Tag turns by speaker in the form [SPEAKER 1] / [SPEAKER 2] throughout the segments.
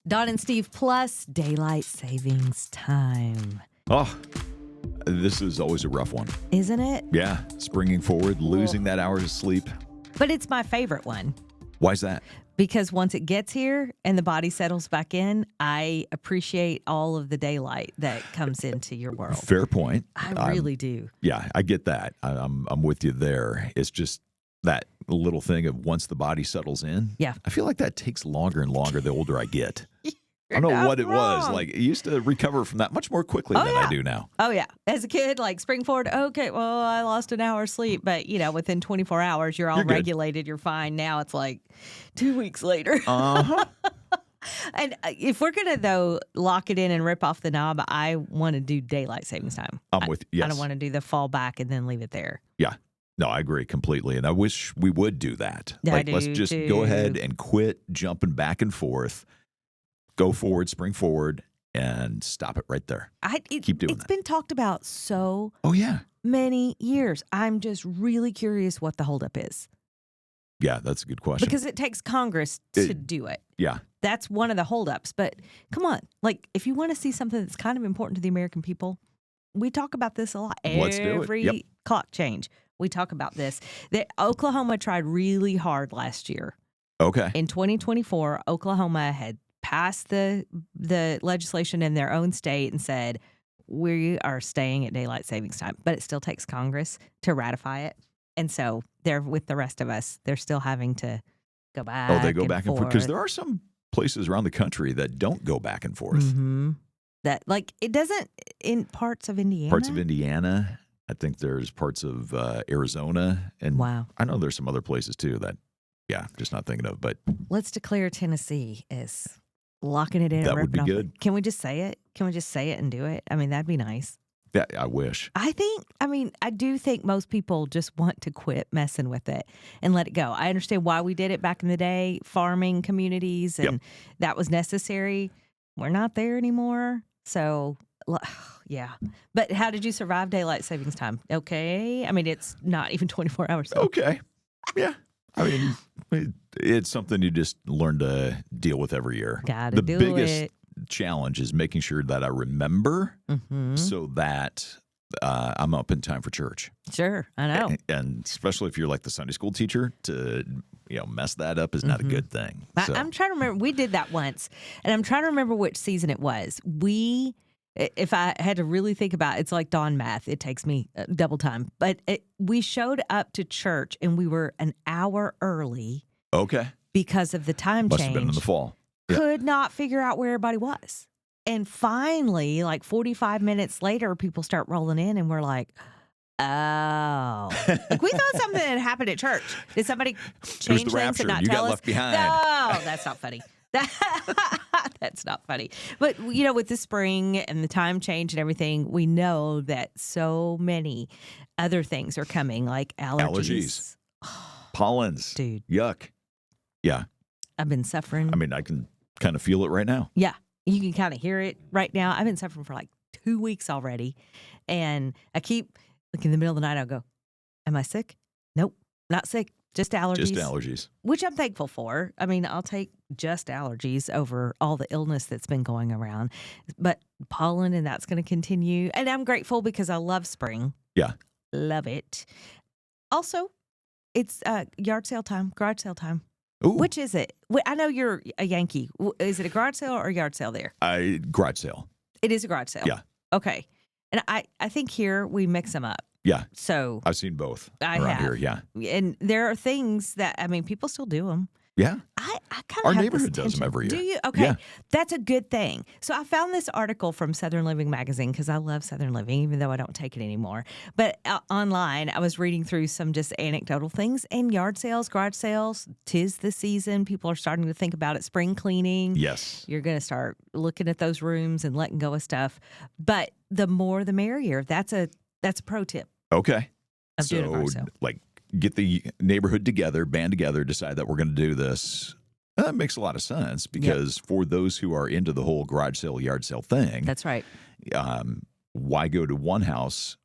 [SPEAKER 1] Don and Steve plus daylight savings time.
[SPEAKER 2] Oh, this is always a rough one.
[SPEAKER 1] Isn't it?
[SPEAKER 2] Yeah, springing forward, losing that hour of sleep.
[SPEAKER 1] But it's my favorite one.
[SPEAKER 2] Why's that?
[SPEAKER 1] Because once it gets here and the body settles back in, I appreciate all of the daylight that comes into your world.
[SPEAKER 2] Fair point.
[SPEAKER 1] I really do.
[SPEAKER 2] Yeah, I get that. I'm with you there. It's just that little thing of once the body settles in.
[SPEAKER 1] Yeah.
[SPEAKER 2] I feel like that takes longer and longer the older I get. I don't know
[SPEAKER 1] not
[SPEAKER 2] what it was.
[SPEAKER 1] wrong.
[SPEAKER 2] Like, I used to recover from that much more quickly than I do now.
[SPEAKER 1] Oh, yeah. As a kid, like spring forward, okay, well, I lost an hour's sleep. But, within 24 hours, you're all
[SPEAKER 2] You're good.
[SPEAKER 1] regulated. You're fine. Now it's like 2 weeks later.
[SPEAKER 2] Uh-huh.
[SPEAKER 1] And if we're going to, though, lock it in and rip off the knob, I want to do daylight savings time.
[SPEAKER 2] I'm with you. Yes.
[SPEAKER 1] I don't want to do the fall back and then leave it there.
[SPEAKER 2] Yeah. No, I agree completely. And I wish we would do that.
[SPEAKER 1] Yeah, I
[SPEAKER 2] Let's
[SPEAKER 1] do,
[SPEAKER 2] just
[SPEAKER 1] too.
[SPEAKER 2] go ahead and quit jumping back and forth. Go forward, spring forward, and stop it right there. Keep doing
[SPEAKER 1] It's
[SPEAKER 2] that.
[SPEAKER 1] been talked about so
[SPEAKER 2] Oh, yeah.
[SPEAKER 1] many years. I'm just really curious what the holdup is.
[SPEAKER 2] Yeah, that's a good question.
[SPEAKER 1] Because it takes Congress to do it.
[SPEAKER 2] Yeah.
[SPEAKER 1] That's one of the holdups. But come on, like if you want to see something that's kind of important to the American people, we talk about this a lot.
[SPEAKER 2] Let's do it.
[SPEAKER 1] Every
[SPEAKER 2] Yep.
[SPEAKER 1] clock change, we talk about this. Oklahoma tried really hard last year.
[SPEAKER 2] Okay.
[SPEAKER 1] In 2024, Oklahoma had passed the legislation in their own state and said, we are staying at daylight savings time. But it still takes Congress to ratify it. And so they're with the rest of us. They're still having to go back.
[SPEAKER 2] Oh, they go back and forth. Because there are some places around the country that don't go back and forth.
[SPEAKER 1] Mm-hmm. That it doesn't in parts of Indiana.
[SPEAKER 2] Parts of Indiana. I think there's parts of Arizona. And
[SPEAKER 1] Wow.
[SPEAKER 2] I know there's some other places too that, just not thinking of. But
[SPEAKER 1] Let's declare Tennessee as locking it in.
[SPEAKER 2] That
[SPEAKER 1] and
[SPEAKER 2] would be
[SPEAKER 1] ripping off.
[SPEAKER 2] good.
[SPEAKER 1] Can we just say it? Can we just say it and do it? I mean, that'd be nice.
[SPEAKER 2] yeah, I wish.
[SPEAKER 1] I do think most people just want to quit messing with it and let it go. I understand why we did it back in the day, farming communities, and that was necessary. We're not there anymore. So, yeah. But how did you survive daylight savings time? Okay. I mean, it's not even 24 hours. So.
[SPEAKER 2] Okay. Yeah. I mean, it's something you just learn to deal with every year.
[SPEAKER 1] Gotta
[SPEAKER 2] the
[SPEAKER 1] do
[SPEAKER 2] biggest
[SPEAKER 1] it.
[SPEAKER 2] challenge is making sure that I remember
[SPEAKER 1] Mm-hmm.
[SPEAKER 2] so that I'm up in time for church.
[SPEAKER 1] Sure. I know.
[SPEAKER 2] And especially if you're like the Sunday school teacher, to mess that up is not a good thing. So,
[SPEAKER 1] I'm trying to remember. We did that once, and I'm trying to remember which season it was. If I had to really think about it, it's like dawn math. It takes me double time. But we showed up to church, and we were an hour early
[SPEAKER 2] okay.
[SPEAKER 1] because of the time
[SPEAKER 2] Must
[SPEAKER 1] change.
[SPEAKER 2] have been in the fall. Yeah.
[SPEAKER 1] Could not figure out where everybody was. And finally, like 45 minutes later, people start rolling in, and we're like, oh. Like we thought something had happened at church. Did somebody change things
[SPEAKER 2] rapture.
[SPEAKER 1] and not
[SPEAKER 2] You got
[SPEAKER 1] tell us?
[SPEAKER 2] left behind.
[SPEAKER 1] No, that's not funny. That's not funny. But, with the spring and the time change and everything, we know that so many other things are coming, like allergies.
[SPEAKER 2] Pollens.
[SPEAKER 1] Dude,
[SPEAKER 2] Yuck. Yeah.
[SPEAKER 1] I've been suffering.
[SPEAKER 2] I mean, I can kind of feel it right now.
[SPEAKER 1] Yeah, you can kind of hear it right now. I've been suffering for like 2 weeks already. And I keep, like in the middle of the night, I'll go, am I sick? Nope, not sick. Just allergies.
[SPEAKER 2] Just allergies.
[SPEAKER 1] Which I'm thankful for. I mean, I'll take just allergies over all the illness that's been going around. But pollen, and that's going to continue. And I'm grateful because I love spring.
[SPEAKER 2] Yeah.
[SPEAKER 1] Love it. Also, it's yard sale time, garage sale time.
[SPEAKER 2] Ooh.
[SPEAKER 1] Which is it? I know you're a Yankee. Is it a garage sale or a yard sale there?
[SPEAKER 2] Garage sale.
[SPEAKER 1] It is a garage sale.
[SPEAKER 2] Yeah.
[SPEAKER 1] Okay. And I think here we mix them up.
[SPEAKER 2] Yeah.
[SPEAKER 1] So
[SPEAKER 2] I've seen both
[SPEAKER 1] I
[SPEAKER 2] around
[SPEAKER 1] have.
[SPEAKER 2] here. Yeah.
[SPEAKER 1] And there are things that, people still do them.
[SPEAKER 2] Yeah.
[SPEAKER 1] I kind of
[SPEAKER 2] Our
[SPEAKER 1] have
[SPEAKER 2] neighborhood
[SPEAKER 1] this
[SPEAKER 2] does them
[SPEAKER 1] tension.
[SPEAKER 2] every year.
[SPEAKER 1] Do you? Okay.
[SPEAKER 2] Yeah.
[SPEAKER 1] That's a good thing. So I found this article from Southern Living magazine because I love Southern Living, even though I don't take it anymore. But online, I was reading through some just anecdotal things, and yard sales, garage sales, 'tis the season. People are starting to think about it. Spring cleaning.
[SPEAKER 2] Yes.
[SPEAKER 1] You're going to start looking at those rooms and letting go of stuff. But the more the merrier. That's a pro tip
[SPEAKER 2] Okay.
[SPEAKER 1] of doing a
[SPEAKER 2] So,
[SPEAKER 1] garage sale.
[SPEAKER 2] like, get the neighborhood together, band together, decide that we're going to do this. That makes a lot of sense because for those who are into the whole garage sale, yard sale thing,
[SPEAKER 1] That's right.
[SPEAKER 2] why go to one house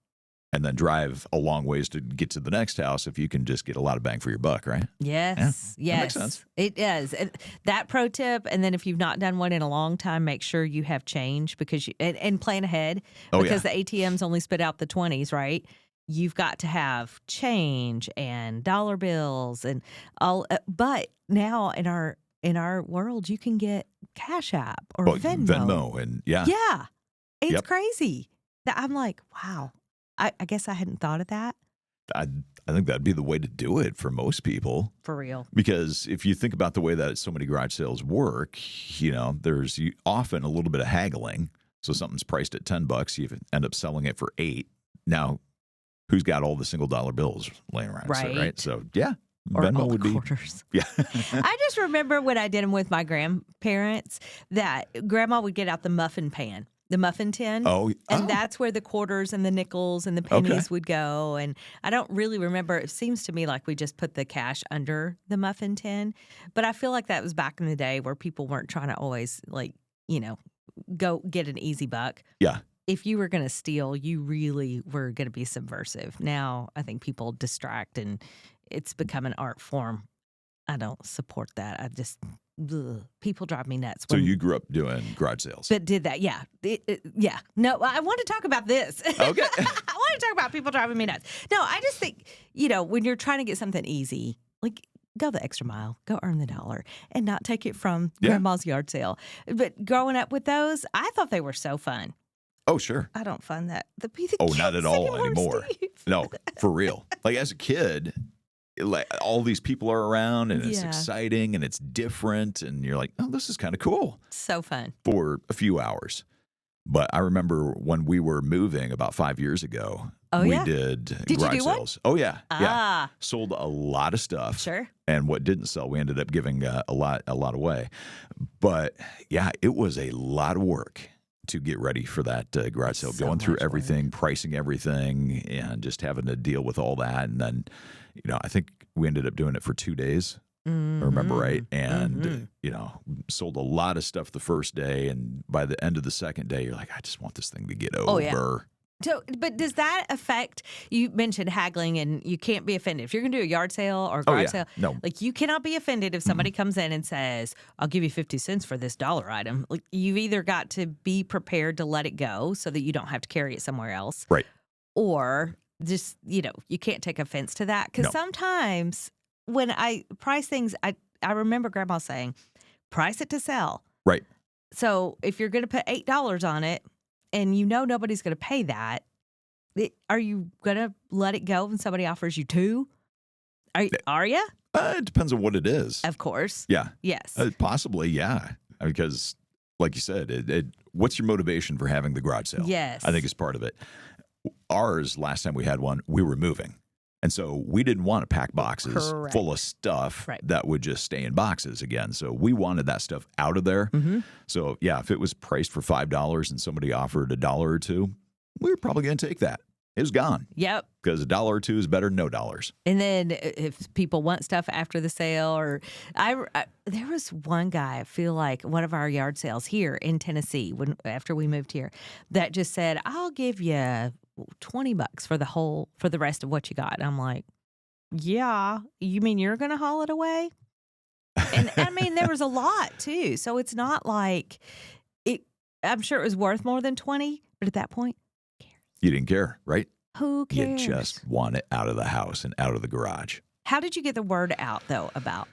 [SPEAKER 2] and then drive a long ways to get to the next house if you can just get a lot of bang for your buck, right?
[SPEAKER 1] Yes,
[SPEAKER 2] that
[SPEAKER 1] yes,
[SPEAKER 2] makes sense.
[SPEAKER 1] it does. And that pro tip, and then if you've not done one in a long time, make sure you have change because and plan ahead
[SPEAKER 2] Oh,
[SPEAKER 1] because
[SPEAKER 2] yeah.
[SPEAKER 1] the ATMs only spit out the 20s, right? You've got to have change and dollar bills and all. But now in our world, you can get Cash App or
[SPEAKER 2] Well,
[SPEAKER 1] Venmo.
[SPEAKER 2] Venmo and yeah.
[SPEAKER 1] Yeah, it's
[SPEAKER 2] Yep.
[SPEAKER 1] crazy. That I'm like, wow. I guess I hadn't thought of that
[SPEAKER 2] I think that'd be the way to do it for most people.
[SPEAKER 1] for real.
[SPEAKER 2] Because if you think about the way that so many garage sales work, there's often a little bit of haggling. So something's priced at $10, you end up selling it for $8. Now, who's got all the single dollar bills laying around?
[SPEAKER 1] Right.
[SPEAKER 2] So yeah,
[SPEAKER 1] Or
[SPEAKER 2] Venmo
[SPEAKER 1] all the
[SPEAKER 2] would be.
[SPEAKER 1] quarters.
[SPEAKER 2] Yeah.
[SPEAKER 1] I just remember when I did them with my grandparents that grandma would get out the muffin pan, the muffin tin. And that's where the quarters and the nickels and the pennies would go. And I don't really remember. It seems to me like we just put the cash under the muffin tin. But I feel like that was back in the day where people weren't trying to always, go get an easy buck.
[SPEAKER 2] Yeah.
[SPEAKER 1] If you were going to steal, you really were going to be subversive. Now I think people distract and it's become an art form. I don't support that. I just, people drive me nuts.
[SPEAKER 2] So you grew up doing garage sales.
[SPEAKER 1] But did that, yeah. Yeah. No, I want to talk about this.
[SPEAKER 2] Okay.
[SPEAKER 1] I want to talk about people driving me nuts. No, I just think, when you're trying to get something easy, like go the extra mile, go earn the dollar, and not take it from grandma's yard sale. But growing up with those, I thought they were so fun.
[SPEAKER 2] Oh, sure.
[SPEAKER 1] I don't find that.
[SPEAKER 2] Not at all anymore.
[SPEAKER 1] Steve.
[SPEAKER 2] No, for real. Like as a kid, like all these people are around and it's
[SPEAKER 1] Yeah.
[SPEAKER 2] exciting and it's different and you're like, oh, this is kind of cool
[SPEAKER 1] So fun.
[SPEAKER 2] for a few hours. But I remember when we were moving about 5 years ago,
[SPEAKER 1] Oh,
[SPEAKER 2] we
[SPEAKER 1] yeah?
[SPEAKER 2] did
[SPEAKER 1] you
[SPEAKER 2] garage
[SPEAKER 1] do one?
[SPEAKER 2] sales. Oh, yeah. Yeah.
[SPEAKER 1] Ah,
[SPEAKER 2] Sold a lot of stuff.
[SPEAKER 1] sure.
[SPEAKER 2] And what didn't sell, we ended up giving a lot away. But yeah, it was a lot of work to get ready for that garage sale,
[SPEAKER 1] So
[SPEAKER 2] going through
[SPEAKER 1] much
[SPEAKER 2] everything, pricing everything, and just having to deal with all that. And then, I think we ended up doing it for 2 days. I remember right. And, sold a lot of stuff the first day. And by the end of the second day, you're like, I just want this thing to get over.
[SPEAKER 1] Oh, yeah. So, but does that affect, you mentioned haggling and you can't be offended. If you're going to do a yard sale or a garage sale,
[SPEAKER 2] No.
[SPEAKER 1] like you cannot be offended if somebody comes in and says, I'll give you 50 cents for this dollar item. Like you've either got to be prepared to let it go so that you don't have to carry it somewhere else.
[SPEAKER 2] Right.
[SPEAKER 1] Or just, you can't take offense to that. Because
[SPEAKER 2] No.
[SPEAKER 1] sometimes when I price things, I remember grandma saying, price it to sell.
[SPEAKER 2] Right.
[SPEAKER 1] So if you're going to put $8 on it and nobody's going to pay that, are you going to let it go when somebody offers you $2? Are you?
[SPEAKER 2] It depends on what it is.
[SPEAKER 1] Of course.
[SPEAKER 2] Yeah.
[SPEAKER 1] Yes.
[SPEAKER 2] Possibly, yeah. Because, like you said, what's your motivation for having the garage sale?
[SPEAKER 1] Yes.
[SPEAKER 2] I think it's part of it. Ours, last time we had one, we were moving. And so we didn't want to pack boxes
[SPEAKER 1] Correct.
[SPEAKER 2] full of stuff
[SPEAKER 1] Right.
[SPEAKER 2] that would just stay in boxes again. So we wanted that stuff out of there.
[SPEAKER 1] Mm-hmm.
[SPEAKER 2] So, yeah, if it was priced for $5 and somebody offered $1 or $2, we were probably going to take that. It was gone
[SPEAKER 1] Yep.
[SPEAKER 2] because $1 or $2 is better than no dollars.
[SPEAKER 1] And then if people want stuff after the sale, or there was one guy, I feel like one of our yard sales here in Tennessee, after we moved here, that just said, "I'll give you $20 for the rest of what you got." And I'm like, "Yeah, you mean you're going to haul it away?" And I mean, there was a lot too, so it's not like it. I'm sure it was worth more than 20, but at that point,
[SPEAKER 2] You didn't care, right?
[SPEAKER 1] who cares?
[SPEAKER 2] You just want it out of the house and out of the garage.
[SPEAKER 1] How did you get the word out though about?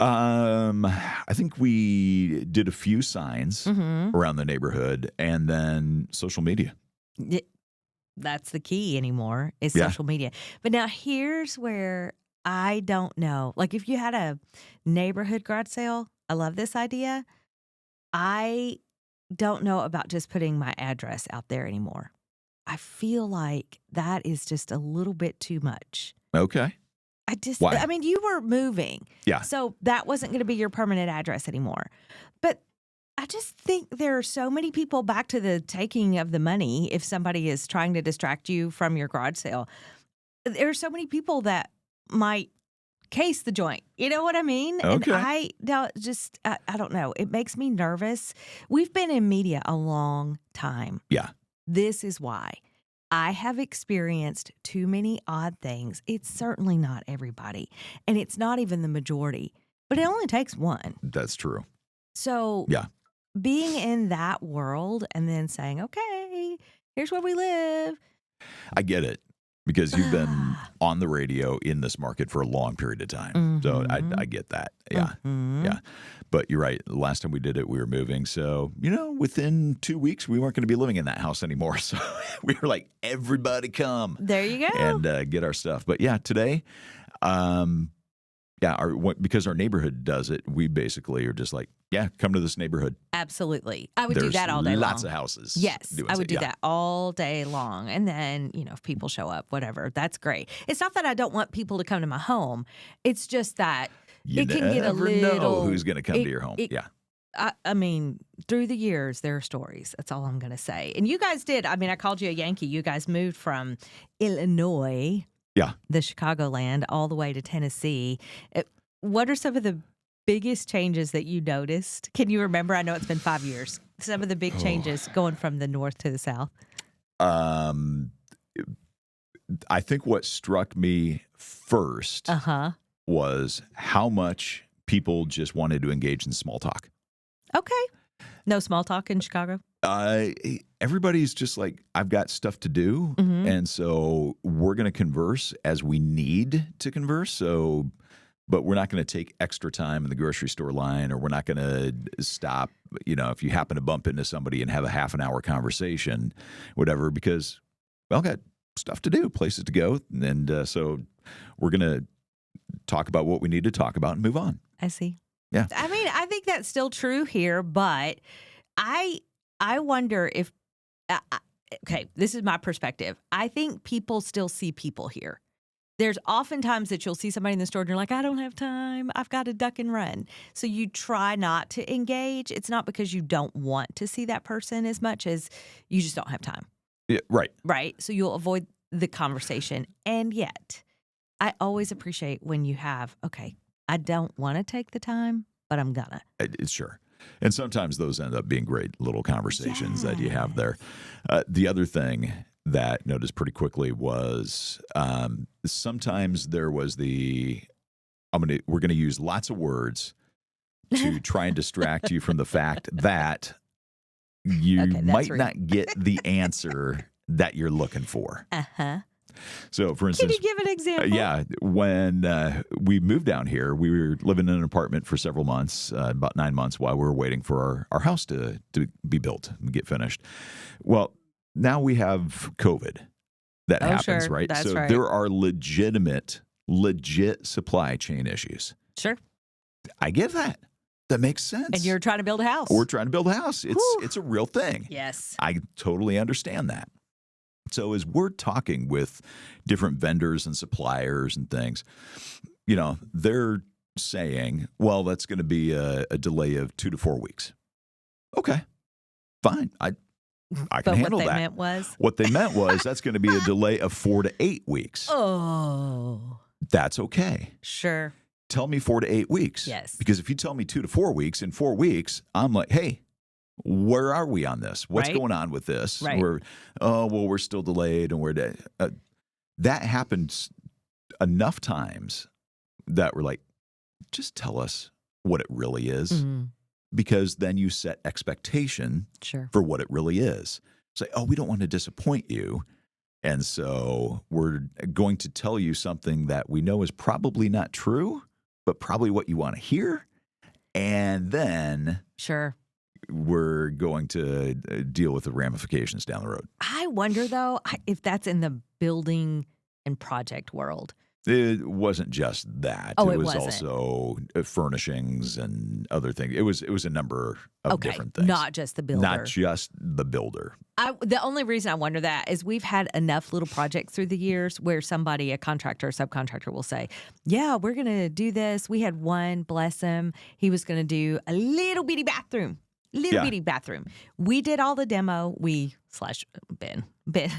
[SPEAKER 2] I think we did a few signs
[SPEAKER 1] Mm-hmm.
[SPEAKER 2] around the neighborhood and then social media.
[SPEAKER 1] That's the key anymore is
[SPEAKER 2] Yeah.
[SPEAKER 1] social media. But now here's where I don't know. Like if you had a neighborhood garage sale, I love this idea. I don't know about just putting my address out there anymore. I feel like that is just a little bit too much.
[SPEAKER 2] Okay. Why?
[SPEAKER 1] I mean, you were moving.
[SPEAKER 2] Yeah.
[SPEAKER 1] So that wasn't going to be your permanent address anymore. But I just think there are so many people, back to the taking of the money, if somebody is trying to distract you from your garage sale, there are so many people that might case the joint. You know what I mean?
[SPEAKER 2] Okay.
[SPEAKER 1] And I don't know. It makes me nervous. We've been in media a long time.
[SPEAKER 2] Yeah.
[SPEAKER 1] This is why. I have experienced too many odd things. It's certainly not everybody, and it's not even the majority, but it only takes one.
[SPEAKER 2] That's true.
[SPEAKER 1] So
[SPEAKER 2] Yeah.
[SPEAKER 1] being in that world and then saying, okay, here's where we live.
[SPEAKER 2] I get it because you've been on the radio in this market for a long period of time. So I get that. Yeah. Yeah. But you're right. The last time we did it, we were moving. So, within 2 weeks, we weren't going to be living in that house anymore. So we were like, everybody come.
[SPEAKER 1] There you go.
[SPEAKER 2] And get our stuff. But yeah, today, because our neighborhood does it, we basically are just like, yeah, come to this neighborhood.
[SPEAKER 1] Absolutely. I would do that all day long.
[SPEAKER 2] Lots of houses.
[SPEAKER 1] Yes, I would do that all day long. And then, if people show up, whatever, that's great. It's not that I don't want people to come to my home. It's just that it can get a
[SPEAKER 2] never
[SPEAKER 1] little.
[SPEAKER 2] know who's going to come to your home. Yeah.
[SPEAKER 1] I mean, through the years, there are stories. That's all I'm going to say. And you guys did. I mean, I called you a Yankee. You guys moved from Illinois, the Chicagoland, all the way to Tennessee. What are some of the biggest changes that you noticed? Can you remember? I know it's been 5 years. Some of the big changes going from the north to the south.
[SPEAKER 2] I think what struck me first was how much people just wanted to engage in small talk.
[SPEAKER 1] Okay. No small talk in Chicago?
[SPEAKER 2] Everybody's just like, I've got stuff to do. And so we're going to converse as we need to converse. So, but we're not going to take extra time in the grocery store line, or we're not going to stop, if you happen to bump into somebody and have a half an hour conversation, whatever, because we all got stuff to do, places to go. And so we're going to talk about what we need to talk about and move on.
[SPEAKER 1] I see.
[SPEAKER 2] Yeah.
[SPEAKER 1] I mean, I think that's still true here, but I wonder if, okay, this is my perspective. I think people still see people here. There's oftentimes that you'll see somebody in the store and you're like, I don't have time. I've got to duck and run. So you try not to engage. It's not because you don't want to see that person as much as you just don't have time.
[SPEAKER 2] Yeah, right.
[SPEAKER 1] Right. So you'll avoid the conversation. And yet, I always appreciate when you have, okay, I don't want to take the time, but I'm gonna.
[SPEAKER 2] It's sure. And sometimes those end up being great little conversations that you have there. The other thing that I noticed pretty quickly was sometimes there was we're going to use lots of words to try and distract you from the fact that you might not get the answer that you're looking for. So, for instance,
[SPEAKER 1] can you give an example?
[SPEAKER 2] When we moved down here, we were living in an apartment for several months, about 9 months, while we were waiting for our house to be built and get finished. Well, now we have COVID. That happens,
[SPEAKER 1] sure.
[SPEAKER 2] right?
[SPEAKER 1] That's
[SPEAKER 2] so
[SPEAKER 1] right.
[SPEAKER 2] there are legit supply chain issues.
[SPEAKER 1] Sure.
[SPEAKER 2] I get that. That makes sense.
[SPEAKER 1] And you're trying to build a house.
[SPEAKER 2] We're trying to build a house. It's a real thing.
[SPEAKER 1] Yes.
[SPEAKER 2] I totally understand that. So as we're talking with different vendors and suppliers and things, they're saying, well, that's going to be a delay of 2 to 4 weeks. Okay, fine. I can handle that. What they meant was that's going to be a delay of 4 to 8 weeks.
[SPEAKER 1] Oh.
[SPEAKER 2] That's okay.
[SPEAKER 1] Sure.
[SPEAKER 2] Tell me 4 to 8 weeks.
[SPEAKER 1] Yes.
[SPEAKER 2] Because if you tell me 2 to 4 weeks, in 4 weeks, I'm like, hey, where are we on this? What's going on with this?
[SPEAKER 1] Right.
[SPEAKER 2] We're still delayed, and that happens enough times that we're like, just tell us what it really is, because then you set expectation for what it really is. Say, we don't want to disappoint you, and so we're going to tell you something that we know is probably not true, but probably what you want to hear, and then we're going to deal with the ramifications down the road.
[SPEAKER 1] I wonder, though, if that's in the building and project world.
[SPEAKER 2] It wasn't just that.
[SPEAKER 1] Oh,
[SPEAKER 2] it was
[SPEAKER 1] wasn't.
[SPEAKER 2] Also furnishings and other things. It was a number of different things.
[SPEAKER 1] Not just the builder.
[SPEAKER 2] Not just the builder.
[SPEAKER 1] The only reason I wonder that is we've had enough little projects through the years where somebody, a contractor or subcontractor, will say, yeah, we're going to do this. We had one, bless him. He was going to do a little bitty bathroom. Bitty bathroom. We did all the demo. Ben,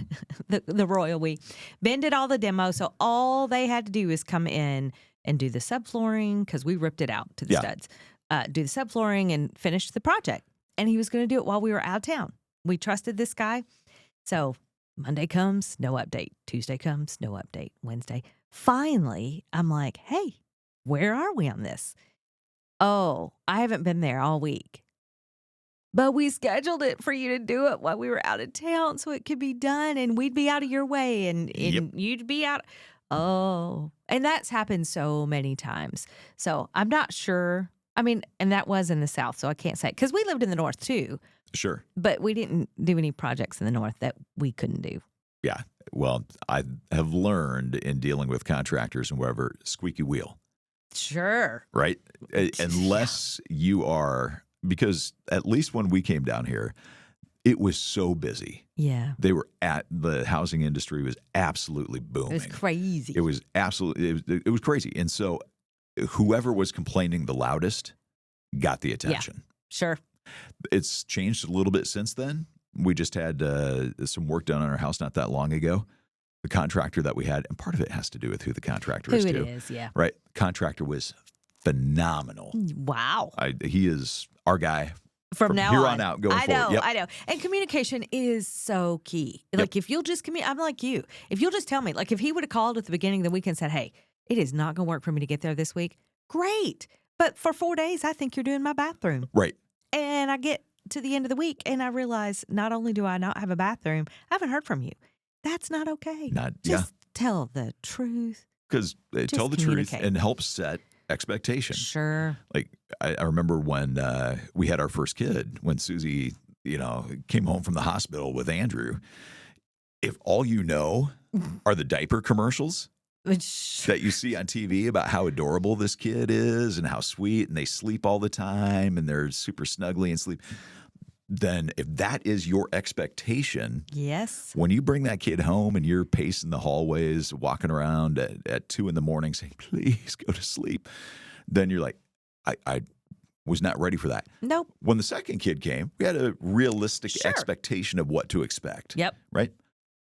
[SPEAKER 1] the royal we. Ben did all the demo. So all they had to do is come in and do the subflooring, because we ripped it out to the studs. Do the subflooring and finish the project. And he was going to do it while we were out of town. We trusted this guy. So Monday comes, no update. Tuesday comes, no update. Wednesday. Finally, I'm like, hey, where are we on this? Oh, I haven't been there all week. But we scheduled it for you to do it while we were out of town so it could be done and we'd be out of your way and you'd be out. Oh, and that's happened so many times. So I'm not sure. I mean, and that was in the South, so I can't say, because we lived in the North too,
[SPEAKER 2] Sure.
[SPEAKER 1] but we didn't do any projects in the North that we couldn't do.
[SPEAKER 2] Yeah. Well, I have learned in dealing with contractors and wherever, squeaky wheel,
[SPEAKER 1] Sure.
[SPEAKER 2] right? Unless you are, because at least when we came down here, it was so busy.
[SPEAKER 1] Yeah.
[SPEAKER 2] The housing industry was absolutely booming.
[SPEAKER 1] It was crazy.
[SPEAKER 2] It was absolutely, it was crazy. And so whoever was complaining the loudest got the attention.
[SPEAKER 1] Sure.
[SPEAKER 2] It's changed a little bit since then. We just had some work done on our house not that long ago. The contractor that we had, and part of it has to do with who the contractor is
[SPEAKER 1] Who
[SPEAKER 2] too.
[SPEAKER 1] it is, yeah.
[SPEAKER 2] Right? Contractor was phenomenal.
[SPEAKER 1] Wow.
[SPEAKER 2] He is our guy
[SPEAKER 1] From now
[SPEAKER 2] here on out, going forward. Yep.
[SPEAKER 1] I know. And communication is so key. Like, if you'll just I'm like you. If you'll just tell me, like, if he would have called at the beginning of the week and said, hey, it is not going to work for me to get there this week, great. But for 4 days, I think you're doing my bathroom.
[SPEAKER 2] Right.
[SPEAKER 1] And I get to the end of the week and I realize not only do I not have a bathroom, I haven't heard from you. That's not okay. Just tell the truth.
[SPEAKER 2] Because tell the truth and help set expectations.
[SPEAKER 1] Sure.
[SPEAKER 2] Like I remember when we had our first kid, when Susie, came home from the hospital with Andrew. If all you know are the diaper commercials that you see on TV about how adorable this kid is and how sweet and they sleep all the time and they're super snuggly and sleep, then if that is your expectation,
[SPEAKER 1] yes,
[SPEAKER 2] when you bring that kid home and you're pacing the hallways, walking around at 2 a.m. saying, please go to sleep, then you're like, I was not ready for that.
[SPEAKER 1] Nope.
[SPEAKER 2] When the second kid came, we had a realistic expectation of what to expect.
[SPEAKER 1] Yep.
[SPEAKER 2] Right?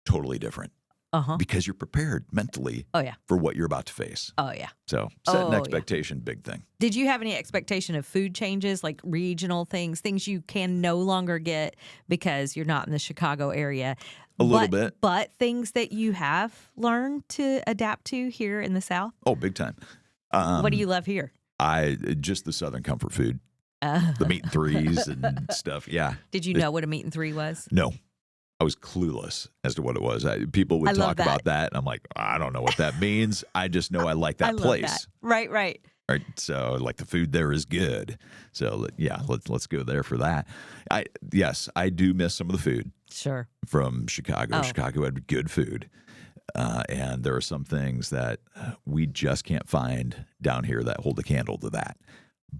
[SPEAKER 2] Totally different.
[SPEAKER 1] Uh-huh.
[SPEAKER 2] Because you're prepared mentally for what you're about to face.
[SPEAKER 1] Oh, yeah.
[SPEAKER 2] So set an expectation, big thing.
[SPEAKER 1] Did you have any expectation of food changes, like regional things you can no longer get because you're not in the Chicago area?
[SPEAKER 2] A little bit.
[SPEAKER 1] But things that you have learned to adapt to here in the South?
[SPEAKER 2] Oh, big time.
[SPEAKER 1] What do you love here?
[SPEAKER 2] Just the Southern comfort food. The meat and threes and stuff. Yeah.
[SPEAKER 1] Did you know what a meat and three was?
[SPEAKER 2] No. I was clueless as to what it was. People would talk about that, and I'm like, I don't know what that means. I just know I like that place.
[SPEAKER 1] Love that. Right.
[SPEAKER 2] Right. So, like, the food there is good. So, yeah, let's go there for that. Yes, I do miss some of the food.
[SPEAKER 1] Sure.
[SPEAKER 2] From Chicago.
[SPEAKER 1] Oh.
[SPEAKER 2] Chicago had good food, and there are some things that we just can't find down here that hold a candle to that.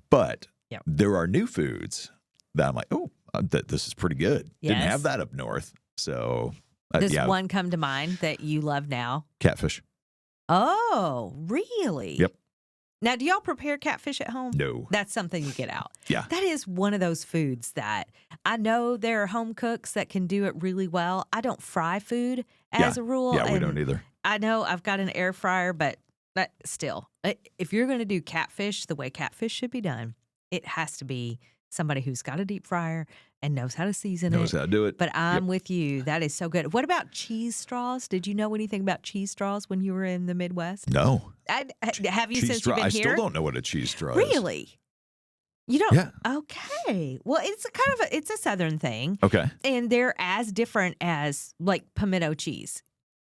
[SPEAKER 2] But there are new foods that I'm like, oh, this is pretty good.
[SPEAKER 1] Yes.
[SPEAKER 2] Didn't have that up north. So,
[SPEAKER 1] does one come to mind that you love now?
[SPEAKER 2] Catfish.
[SPEAKER 1] Oh, really?
[SPEAKER 2] Yep.
[SPEAKER 1] Now, do y'all prepare catfish at home?
[SPEAKER 2] No.
[SPEAKER 1] That's something you get out.
[SPEAKER 2] Yeah.
[SPEAKER 1] That is one of those foods that I know there are home cooks that can do it really well. I don't fry food as a rule.
[SPEAKER 2] Yeah, we don't either.
[SPEAKER 1] I know I've got an air fryer, but still, if you're going to do catfish the way catfish should be done, it has to be somebody who's got a deep fryer and knows how to season it.
[SPEAKER 2] Knows how to do it.
[SPEAKER 1] But I'm with you. That is so good. What about cheese straws? Did you know anything about cheese straws when you were in the Midwest?
[SPEAKER 2] No.
[SPEAKER 1] Have you since you've been here?
[SPEAKER 2] I still don't know what a cheese straw is.
[SPEAKER 1] Really? You don't?
[SPEAKER 2] Yeah.
[SPEAKER 1] Okay. Well, it's it's a Southern thing.
[SPEAKER 2] Okay.
[SPEAKER 1] And they're as different as like pimento cheese.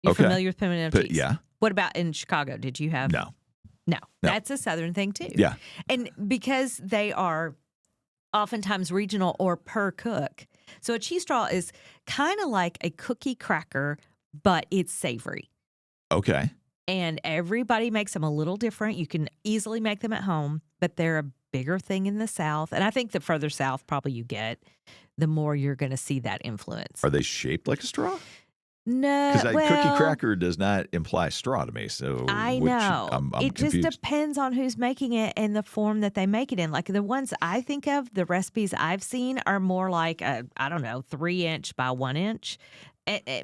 [SPEAKER 1] You're familiar with pimento cheese?
[SPEAKER 2] Yeah.
[SPEAKER 1] What about in Chicago? Did you have?
[SPEAKER 2] No.
[SPEAKER 1] That's a Southern thing too.
[SPEAKER 2] Yeah.
[SPEAKER 1] And because they are oftentimes regional or per cook. So a cheese straw is kind of like a cookie cracker, but it's savory.
[SPEAKER 2] Okay.
[SPEAKER 1] And everybody makes them a little different. You can easily make them at home, but they're a bigger thing in the South. And I think the further south probably you get, the more you're going to see that influence.
[SPEAKER 2] Are they shaped like a straw?
[SPEAKER 1] No,
[SPEAKER 2] because cookie cracker does not imply straw to me. So
[SPEAKER 1] I know
[SPEAKER 2] I'm
[SPEAKER 1] it
[SPEAKER 2] confused.
[SPEAKER 1] just depends on who's making it and the form that they make it in. Like the ones I think of, the recipes I've seen are more like a 3-inch by 1-inch,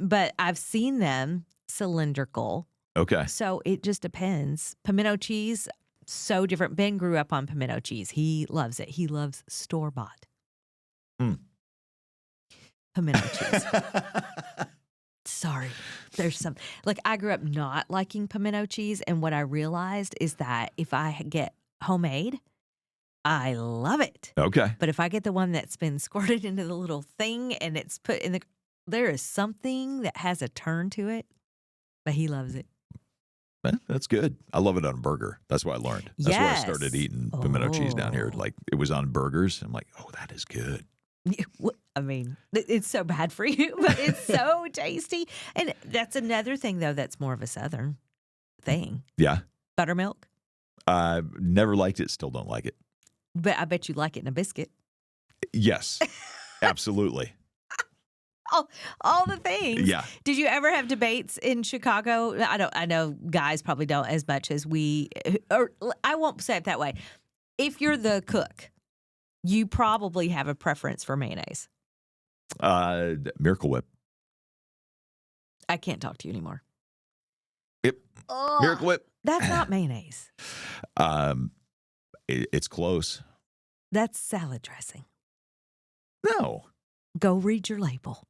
[SPEAKER 1] but I've seen them cylindrical.
[SPEAKER 2] Okay,
[SPEAKER 1] so it just depends. Pimento cheese, so different. Ben grew up on pimento cheese. He loves it. He loves store-bought pimento cheese. sorry. There's some, like, I grew up not liking pimento cheese. And what I realized is that if I get homemade, I love it.
[SPEAKER 2] Okay.
[SPEAKER 1] But if I get the one that's been squirted into the little thing and it's put in there is something that has a turn to it, but he loves it.
[SPEAKER 2] That's good. I love it on a burger. That's what I learned. That's why I started
[SPEAKER 1] Yes.
[SPEAKER 2] eating pimento cheese down here.
[SPEAKER 1] Oh.
[SPEAKER 2] Like, it was on burgers. I'm like, oh, that is good.
[SPEAKER 1] I mean, it's so bad for you, but it's so tasty. And that's another thing, though, that's more of a Southern thing.
[SPEAKER 2] Yeah.
[SPEAKER 1] Buttermilk.
[SPEAKER 2] Never liked it. Still don't like it.
[SPEAKER 1] But I bet you like it in a biscuit.
[SPEAKER 2] Yes. Absolutely.
[SPEAKER 1] All the things.
[SPEAKER 2] Yeah.
[SPEAKER 1] Did you ever have debates in Chicago? I know guys probably don't as much as we, or I won't say it that way. If you're the cook, you probably have a preference for mayonnaise.
[SPEAKER 2] Miracle Whip.
[SPEAKER 1] I can't talk to you anymore.
[SPEAKER 2] Yep.
[SPEAKER 1] Ugh,
[SPEAKER 2] Miracle Whip.
[SPEAKER 1] that's not mayonnaise.
[SPEAKER 2] It's close.
[SPEAKER 1] That's salad dressing.
[SPEAKER 2] No.
[SPEAKER 1] Go read your label.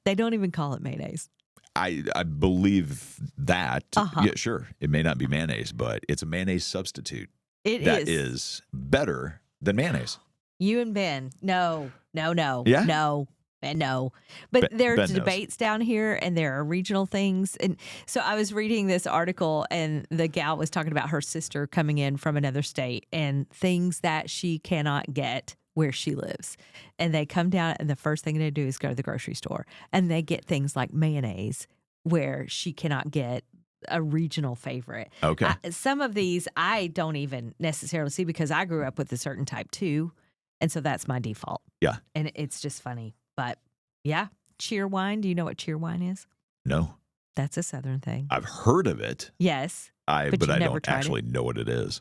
[SPEAKER 1] They don't even call it mayonnaise.
[SPEAKER 2] I believe that.
[SPEAKER 1] Uh-huh.
[SPEAKER 2] Yeah, sure. It may not be mayonnaise, but it's a mayonnaise substitute. That is better than mayonnaise.
[SPEAKER 1] You and Ben. No.
[SPEAKER 2] Yeah?
[SPEAKER 1] No. And no. But there's
[SPEAKER 2] Ben knows.
[SPEAKER 1] debates down here and there are regional things. And so I was reading this article and the gal was talking about her sister coming in from another state and things that she cannot get where she lives. And they come down and the first thing they do is go to the grocery store and they get things like mayonnaise where she cannot get a regional favorite.
[SPEAKER 2] Okay.
[SPEAKER 1] Some of these I don't even necessarily see because I grew up with a certain type too. And so that's my default.
[SPEAKER 2] Yeah.
[SPEAKER 1] And it's just funny. But yeah, cheer wine. Do you know what cheer wine is?
[SPEAKER 2] No.
[SPEAKER 1] That's a Southern thing.
[SPEAKER 2] I've heard of it.
[SPEAKER 1] Yes.
[SPEAKER 2] But
[SPEAKER 1] you've
[SPEAKER 2] I
[SPEAKER 1] never
[SPEAKER 2] don't
[SPEAKER 1] tried
[SPEAKER 2] actually know what it is.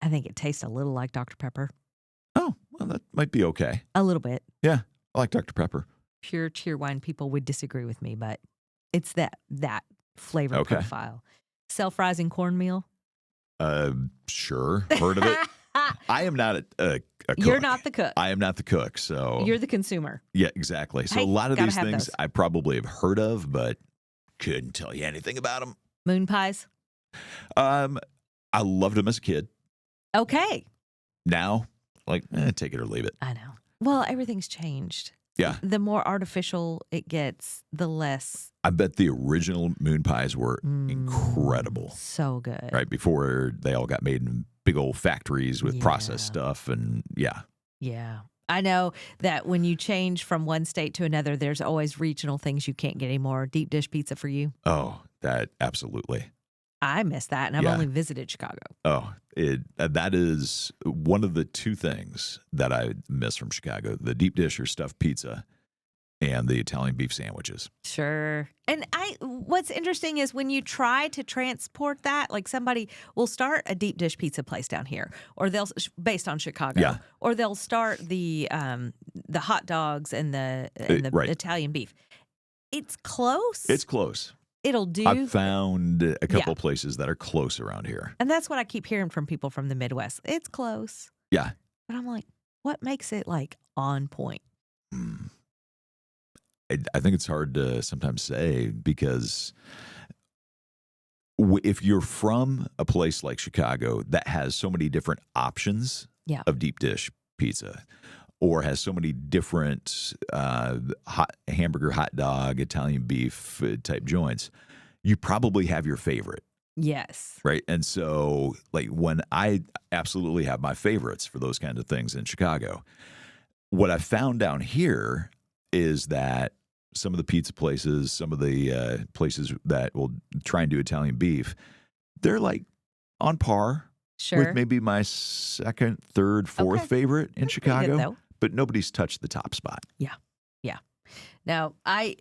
[SPEAKER 1] I think it tastes a little like Dr. Pepper.
[SPEAKER 2] Oh, well, that might be okay.
[SPEAKER 1] A little bit.
[SPEAKER 2] Yeah. I like Dr. Pepper.
[SPEAKER 1] Pure cheer wine people would disagree with me, but it's that flavor
[SPEAKER 2] Okay.
[SPEAKER 1] profile. Self-rising cornmeal.
[SPEAKER 2] Sure. Heard of it. I am not a cook.
[SPEAKER 1] You're not the cook.
[SPEAKER 2] I am not the cook. So
[SPEAKER 1] You're the consumer.
[SPEAKER 2] yeah, exactly. So
[SPEAKER 1] Hey,
[SPEAKER 2] a lot of
[SPEAKER 1] gotta
[SPEAKER 2] these
[SPEAKER 1] have
[SPEAKER 2] things
[SPEAKER 1] those.
[SPEAKER 2] I probably have heard of, but couldn't tell you anything about them.
[SPEAKER 1] Moon pies.
[SPEAKER 2] I loved them as a kid.
[SPEAKER 1] Okay.
[SPEAKER 2] Now, like, take it or leave it.
[SPEAKER 1] I know. Well, everything's changed.
[SPEAKER 2] Yeah.
[SPEAKER 1] The more artificial it gets, the less
[SPEAKER 2] I bet the original moon pies were incredible,
[SPEAKER 1] so good.
[SPEAKER 2] right? Before they all got made in big old factories with processed
[SPEAKER 1] Yeah.
[SPEAKER 2] stuff. And yeah.
[SPEAKER 1] Yeah. I know that when you change from one state to another, there's always regional things you can't get anymore. Deep dish pizza for you.
[SPEAKER 2] Oh, that absolutely.
[SPEAKER 1] I miss that, and I've
[SPEAKER 2] Yeah.
[SPEAKER 1] only visited Chicago.
[SPEAKER 2] Oh, that is one of the two things that I miss from Chicago: the deep dish or stuffed pizza, and the Italian beef sandwiches.
[SPEAKER 1] Sure. And what's interesting is when you try to transport that, like somebody will start a deep dish pizza place down here, or they'll based on Chicago,
[SPEAKER 2] Yeah.
[SPEAKER 1] or they'll start the hot dogs and the
[SPEAKER 2] Right.
[SPEAKER 1] Italian beef. It's close.
[SPEAKER 2] It's close.
[SPEAKER 1] It'll do.
[SPEAKER 2] I've found a couple places that are close around here.
[SPEAKER 1] And that's what I keep hearing from people from the Midwest. It's close.
[SPEAKER 2] Yeah.
[SPEAKER 1] But I'm like, what makes it like on point?
[SPEAKER 2] Mm. I think it's hard to sometimes say because if you're from a place like Chicago that has so many different options
[SPEAKER 1] Yeah.
[SPEAKER 2] of deep dish pizza, or has so many different hamburger, hot dog, Italian beef type joints, you probably have your favorite,
[SPEAKER 1] Yes.
[SPEAKER 2] right? And so, like, when I absolutely have my favorites for those kinds of things in Chicago, what I found down here is that some of the pizza places, some of the places that will try and do Italian beef, they're like on par
[SPEAKER 1] Sure.
[SPEAKER 2] with maybe my second, third, fourth
[SPEAKER 1] Okay.
[SPEAKER 2] favorite in
[SPEAKER 1] That's pretty good,
[SPEAKER 2] Chicago.
[SPEAKER 1] though.
[SPEAKER 2] But nobody's touched the top spot.
[SPEAKER 1] Now,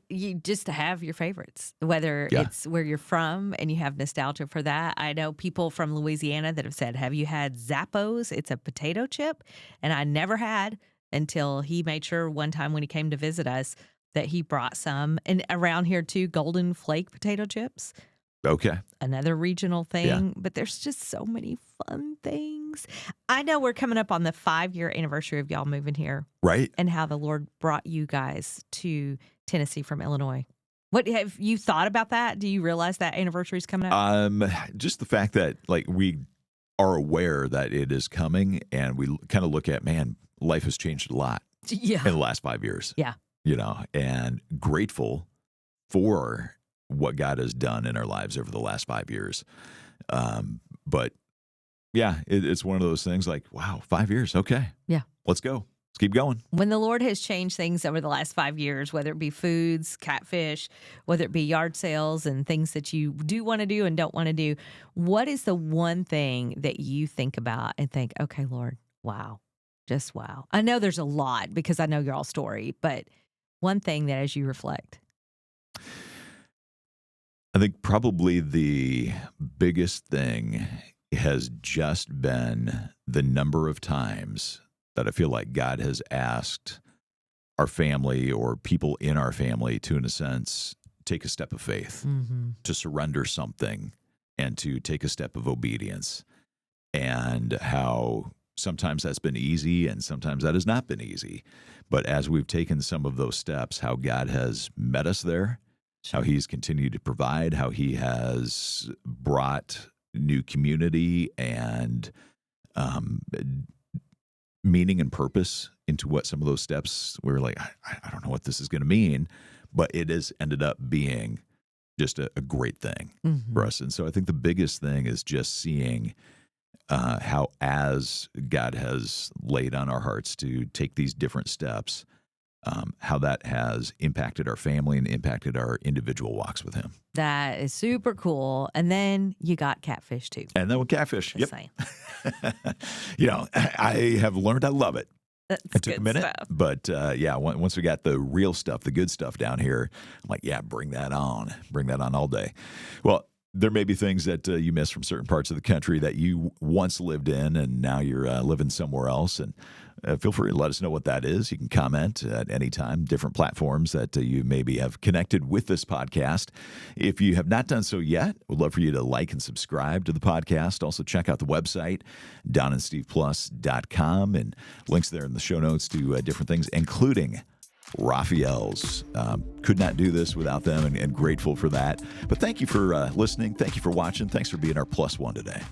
[SPEAKER 1] you just have your favorites, whether
[SPEAKER 2] Yeah.
[SPEAKER 1] it's where you're from and you have nostalgia for that. I know people from Louisiana that have said, have you had Zappos? It's a potato chip. And I never had until he made sure one time when he came to visit us that he brought some. And around here, too, Golden Flake potato chips.
[SPEAKER 2] Okay.
[SPEAKER 1] Another regional thing,
[SPEAKER 2] Yeah.
[SPEAKER 1] but there's just so many fun things. I know we're coming up on the 5-year anniversary of y'all moving here
[SPEAKER 2] Right.
[SPEAKER 1] and how the Lord brought you guys to Tennessee from Illinois. What have you thought about that? Do you realize that anniversary is coming up?
[SPEAKER 2] Just the fact that like we are aware that it is coming, and we kind of look at, man, life has changed a lot
[SPEAKER 1] Yeah.
[SPEAKER 2] in the last 5 years.
[SPEAKER 1] Yeah.
[SPEAKER 2] And grateful for what God has done in our lives over the last 5 years. But yeah, it's one of those things like, wow, 5 years. Okay.
[SPEAKER 1] Yeah.
[SPEAKER 2] Let's go. Let's keep going.
[SPEAKER 1] When the Lord has changed things over the last 5 years, whether it be foods, catfish, whether it be yard sales and things that you do want to do and don't want to do, what is the one thing that you think about and think, okay, Lord, wow, just wow? I know there's a lot because I know your all story, but one thing that as you reflect.
[SPEAKER 2] I think probably the biggest thing has just been the number of times that I feel like God has asked our family or people in our family to, in a sense, take a step of faith, to surrender something and to take a step of obedience. And how sometimes that's been easy and sometimes that has not been easy. But as we've taken some of those steps, how God has met us there, how he's continued to provide, how he has brought new community and meaning and purpose into what some of those steps we were like, I don't know what this is going to mean, but it has ended up being just a great thing for us. And so I think the biggest thing is just seeing how, as God has laid on our hearts to take these different steps, how that has impacted our family and impacted our individual walks with him.
[SPEAKER 1] That is super cool. And then you got catfish too.
[SPEAKER 2] And then with catfish,
[SPEAKER 1] Just
[SPEAKER 2] yep.
[SPEAKER 1] saying.
[SPEAKER 2] I have learned I love it.
[SPEAKER 1] That's
[SPEAKER 2] It took a
[SPEAKER 1] good
[SPEAKER 2] minute,
[SPEAKER 1] stuff.
[SPEAKER 2] but once we got the real stuff, the good stuff down here, I'm like, yeah, bring that on all day. Well, there may be things that you miss from certain parts of the country that you once lived in, and now you're living somewhere else. And feel free to let us know what that is. You can comment at any time, different platforms that you maybe have connected with this podcast. If you have not done so yet, we'd love for you to like and subscribe to the podcast. Also, check out the website, DonandStevePlus.com, and links there in the show notes to different things, including Raphael's. Could not do this without them, and grateful for that. But thank you for listening. Thank you for watching. Thanks for being our plus one today.